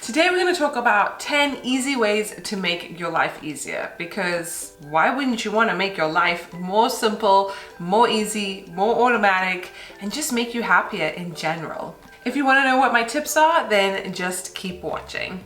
Today we're going to talk about 10 easy ways to make your life easier, because why wouldn't you want to make your life more simple, more easy, more automatic, and just make you happier in general? If you want to know what my tips are, then just keep watching.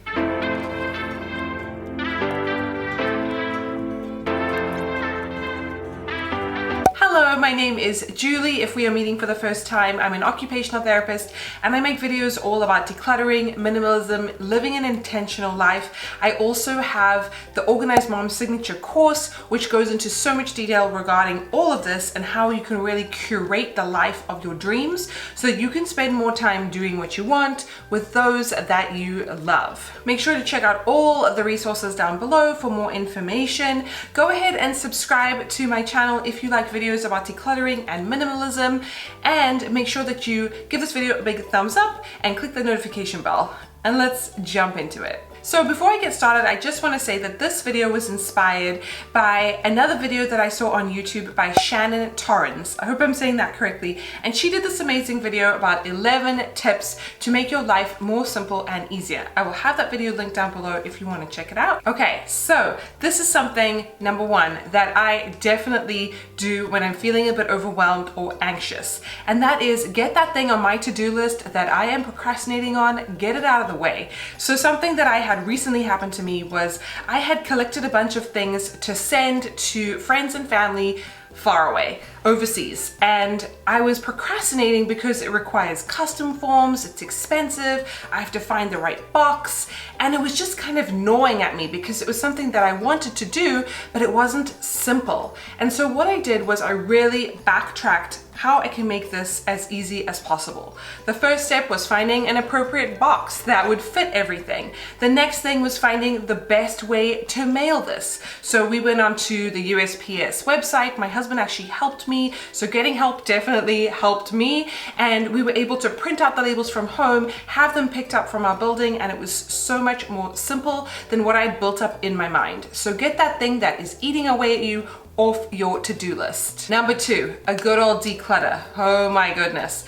Hello, my name is Julie. If we are meeting for the first time, I'm an occupational therapist and I make videos all about decluttering, minimalism, living an intentional life. I also have the Organized Mom Signature course, which goes into so much detail regarding all of this and how you can really curate the life of your dreams so that you can spend more time doing what you want with those that you love. Make sure to check out all of the resources down below for more information. Go ahead and subscribe to my channel if you like videos about decluttering and minimalism, and make sure that you give this video a big thumbs up and click the notification bell, and let's jump into it. So before I get started, I just want to say that this video was inspired by another video that I saw on YouTube by Shannon Torrens. I hope I'm saying that correctly. And she did this amazing video about 11 tips to make your life more simple and easier. I will have that video linked down below if you want to check it out. Okay, so this is something, number one, that I definitely do when I'm feeling a bit overwhelmed or anxious. And that is get that thing on my to-do list that I am procrastinating on, get it out of the way. So something that I had recently happened to me was I had collected a bunch of things to send to friends and family far away, overseas, and I was procrastinating because it requires custom forms, it's expensive, I have to find the right box, and it was just kind of gnawing at me because it was something that I wanted to do, but it wasn't simple. And so what I did was I really backtracked how I can make this as easy as possible. The first step was finding an appropriate box that would fit everything. The next thing was finding the best way to mail this. So we went onto the USPS website. My husband actually helped me, so getting help definitely helped me, and we were able to print out the labels from home, have them picked up from our building, and it was so much more simple than what I had built up in my mind. So get that thing that is eating away at you off your to-do list. Number two, a good old declutter. Oh my goodness.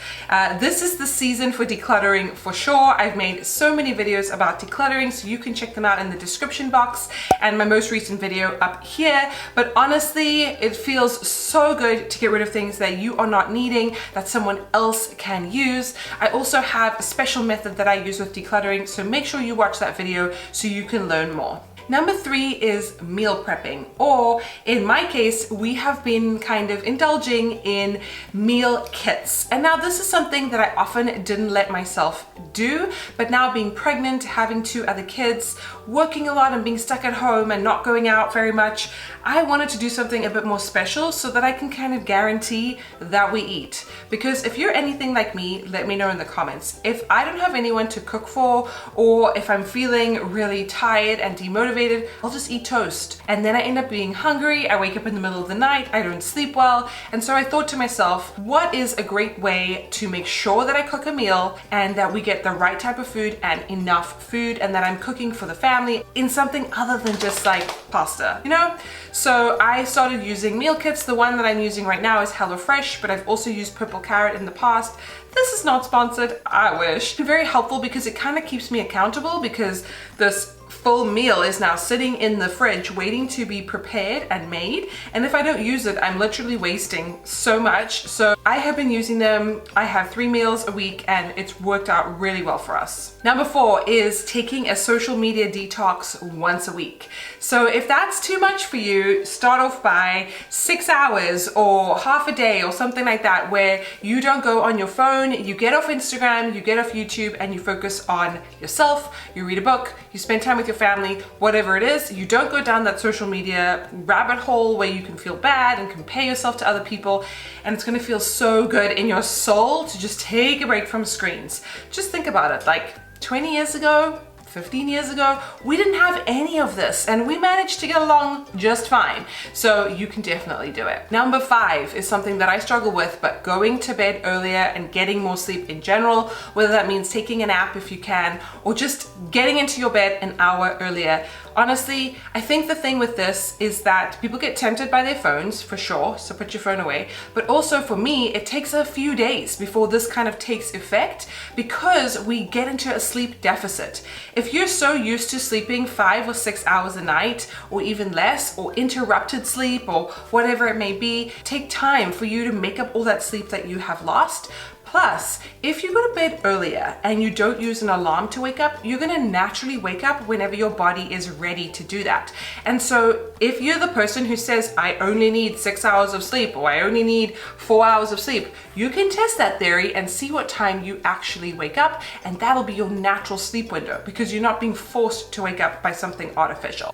This is the season for decluttering for sure. I've made so many videos about decluttering, so you can check them out in the description box and my most recent video up here. But honestly, it feels so good to get rid of things that you are not needing, that someone else can use. I also have a special method that I use with decluttering, so make sure you watch that video so you can learn more. Number three is meal prepping, or in my case, we have been kind of indulging in meal kits. And now this is something that I often didn't let myself do, but now being pregnant, having two other kids, working a lot and being stuck at home and not going out very much, I wanted to do something a bit more special so that I can kind of guarantee that we eat. Because if you're anything like me, let me know in the comments. If I don't have anyone to cook for, or if I'm feeling really tired and demotivated, I'll just eat toast. And then I end up being hungry, I wake up in the middle of the night, I don't sleep well. And so I thought to myself, what is a great way to make sure that I cook a meal and that we get the right type of food and enough food, and that I'm cooking for the family in something other than just like pasta, you know? So I started using meal kits. The one that I'm using right now is HelloFresh, but I've also used Purple Carrot in the past. This is not sponsored, I wish. Very helpful because it kind of keeps me accountable, because this full meal is now sitting in the fridge waiting to be prepared and made, and if I don't use it, I'm literally wasting so much. So I have been using them. I have 3 meals a week and it's worked out really well for us. Number four is taking a social media detox once a week. So if that's too much for you, start off by 6 hours or half a day or something like that, where you don't go on your phone, you get off Instagram, you get off YouTube, and you focus on yourself. You read a book, you spend time with your family, whatever it is. You don't go down that social media rabbit hole where you can feel bad and compare yourself to other people, and it's gonna feel so good in your soul to just take a break from screens. Just think about it, like 20 years ago, 15 years ago, we didn't have any of this and we managed to get along just fine. So you can definitely do it. Number five is something that I struggle with, but going to bed earlier and getting more sleep in general, whether that means taking a nap if you can, or just getting into your bed an hour earlier. Honestly, I think the thing with this is that people get tempted by their phones, for sure, so put your phone away. But also for me, it takes a few days before this kind of takes effect, because we get into a sleep deficit. If if you're so used to sleeping 5 or 6 hours a night, or even less, or interrupted sleep, or whatever it may be, take time for you to make up all that sleep that you have lost. Plus, if you go to bed earlier and you don't use an alarm to wake up, you're gonna naturally wake up whenever your body is ready to do that. And so if you're the person who says, I only need 6 hours of sleep, or I only need 4 hours of sleep, you can test that theory and see what time you actually wake up, and that'll be your natural sleep window because you're not being forced to wake up by something artificial.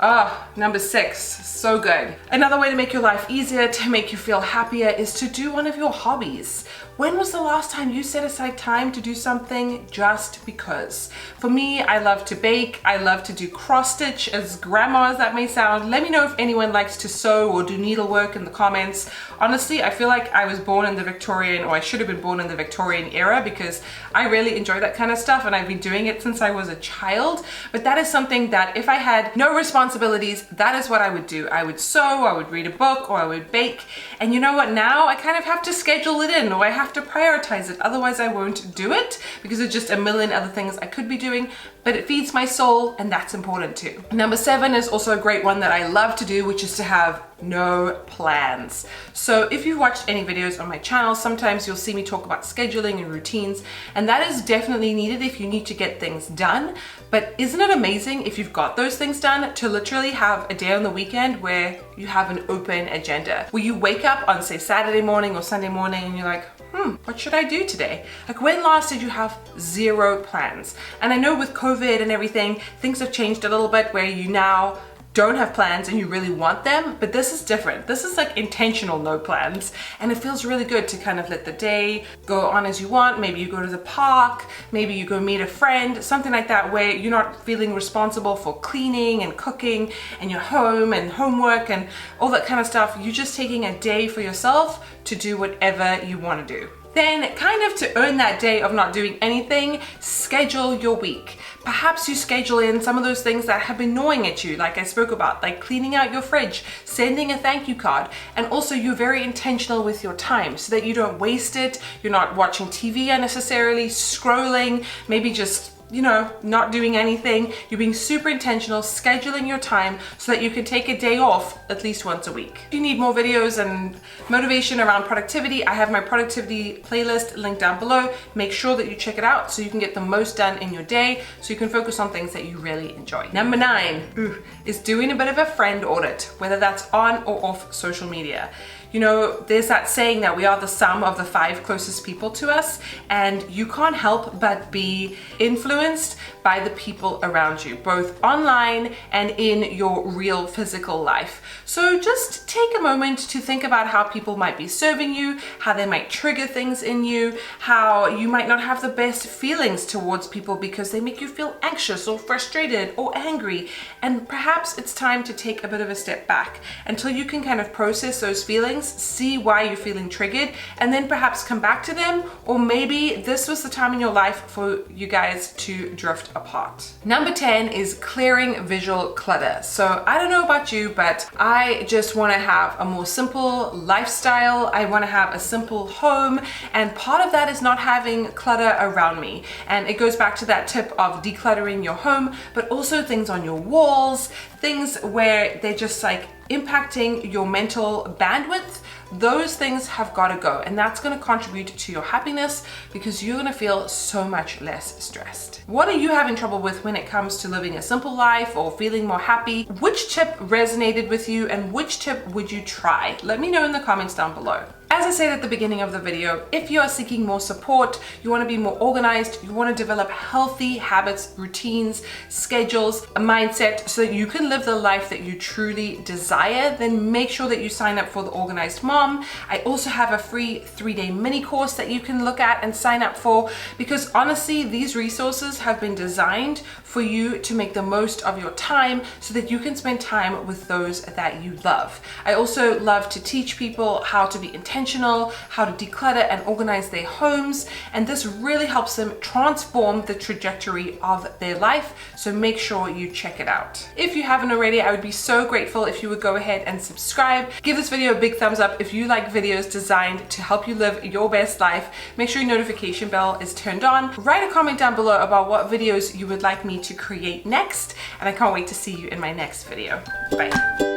Number 6, so good. Another way to make your life easier, to make you feel happier, is to do one of your hobbies. When was the last time you set aside time to do something just because? For me, I love to bake. I love to do cross stitch, as grandma as that may sound. Let me know if anyone likes to sew or do needlework in the comments. Honestly, I feel like I was born in the Victorian, or I should have been born in the Victorian era, because I really enjoy that kind of stuff and I've been doing it since I was a child. But that is something that if I had no responsibilities, that is what I would do. I would sew, I would read a book, or I would bake. And you know what, now I kind of have to schedule it in, or I have to prioritize it, otherwise I won't do it because there's just a million other things I could be doing, but it feeds my soul and that's important too. Number 7 is also a great one that I love to do, which is to have no plans. So if you've watched any videos on my channel, sometimes you'll see me talk about scheduling and routines, and that is definitely needed if you need to get things done. But isn't it amazing if you've got those things done to literally have a day on the weekend where you have an open agenda, where you wake up on, say, Saturday morning or Sunday morning and you're like, what should I do today? Like, when last did you have 0 plans? And I know with COVID and everything, things have changed a little bit where you now don't have plans and you really want them, but this is different. This is like intentional no plans, and it feels really good to kind of let the day go on as you want. Maybe you go to the park, maybe you go meet a friend, something like that, where you're not feeling responsible for cleaning and cooking and your home and homework and all that kind of stuff. You're just taking a day for yourself to do whatever you want to do. Then, kind of to earn that day of not doing anything, schedule your week. Perhaps you schedule in some of those things that have been gnawing at you, like I spoke about, like cleaning out your fridge, sending a thank you card, and also you're very intentional with your time so that you don't waste it. You're not watching TV unnecessarily, scrolling, maybe just not doing anything. You're being super intentional, scheduling your time so that you can take a day off at least once a week. If you need more videos and motivation around productivity, I have my productivity playlist linked down below. Make sure that you check it out so you can get the most done in your day, so you can focus on things that you really enjoy. Number 9 is doing a bit of a friend audit, whether that's on or off social media. There's that saying that we are the sum of the 5 closest people to us, and you can't help but be influenced by the people around you, both online and in your real physical life. So just take a moment to think about how people might be serving you, how they might trigger things in you, how you might not have the best feelings towards people because they make you feel anxious or frustrated or angry. And perhaps it's time to take a bit of a step back until you can kind of process those feelings, see why you're feeling triggered, and then perhaps come back to them. Or maybe this was the time in your life for you guys to drift apart. Number 10 is clearing visual clutter. So I don't know about you, but I just want to have a more simple lifestyle. I want to have a simple home, and part of that is not having clutter around me. And it goes back to that tip of decluttering your home, but also things on your walls, things where they're just like impacting your mental bandwidth. Those things have got to go, and that's going to contribute to your happiness because you're going to feel so much less stressed. What are you having trouble with when it comes to living a simple life or feeling more happy? Which tip resonated with you and which tip would you try? Let me know in the comments down below. As I said at the beginning of the video, if you are seeking more support, you want to be more organized, you want to develop healthy habits, routines, schedules, a mindset so that you can live the life that you truly desire, then make sure that you sign up for the Organized Mom. I also have a free 3-day mini course that you can look at and sign up for, because honestly, these resources have been designed for you to make the most of your time so that you can spend time with those that you love. I also love to teach people how to be intentional intentional, how to declutter and organize their homes, and this really helps them transform the trajectory of their life. So make sure you check it out. If you haven't already, I would be so grateful if you would go ahead and subscribe. Give this video a big thumbs up if you like videos designed to help you live your best life. Make sure your notification bell is turned on. Write a comment down below about what videos you would like me to create next, and I can't wait to see you in my next video. Bye.